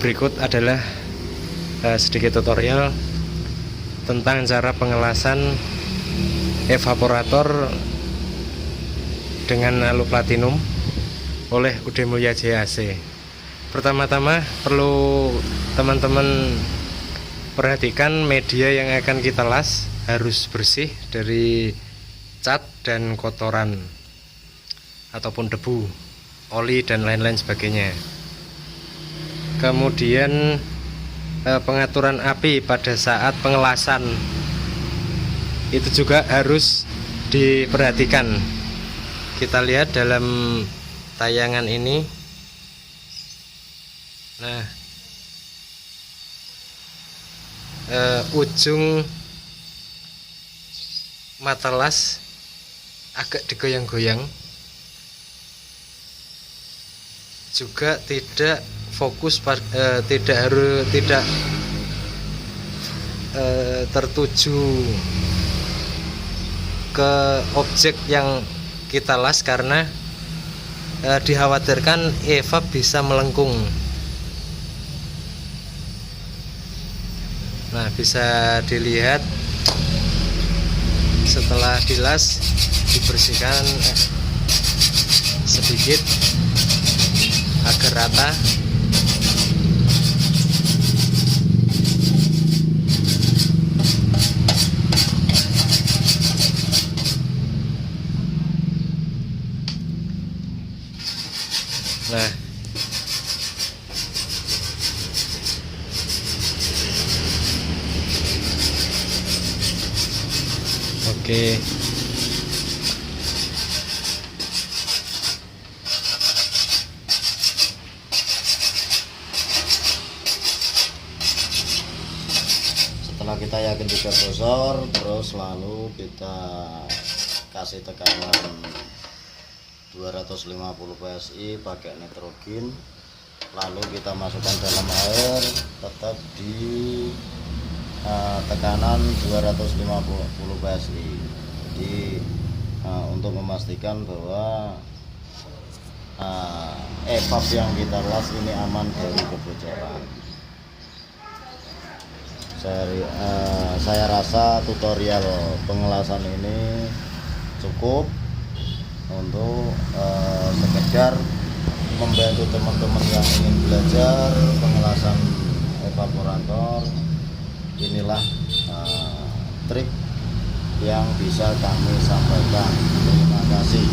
Berikut adalah sedikit tutorial tentang cara pengelasan evaporator dengan alu platinum oleh UD Mulya Jaya AC. Pertama-tama perlu teman-teman perhatikan media yang akan kita las harus bersih dari cat dan kotoran ataupun debu, oli dan lain-lain sebagainya. Kemudian pengaturan api pada saat pengelasan itu juga harus diperhatikan. Kita lihat dalam tayangan ini. Nah, ujung mata las agak digoyang-goyang, juga tidak fokus, tidak tertuju ke objek yang kita las karena dikhawatirkan evap bisa melengkung. Nah, bisa dilihat setelah dilas dibersihkan sedikit agar rata. Nah, oke. Setelah kita yakin tidak bocor, terus lalu kita kasih tekanan 250 PSI pakai nitrogen, lalu kita masukkan dalam air tetap di tekanan 250 PSI. Jadi untuk memastikan bahwa evap yang kita las ini aman dari kebocoran. Saya rasa tutorial pengelasan ini cukup untuk sekedar membantu teman-teman yang ingin belajar pengelasan evaporator. Inilah trik yang bisa kami sampaikan. Terima kasih.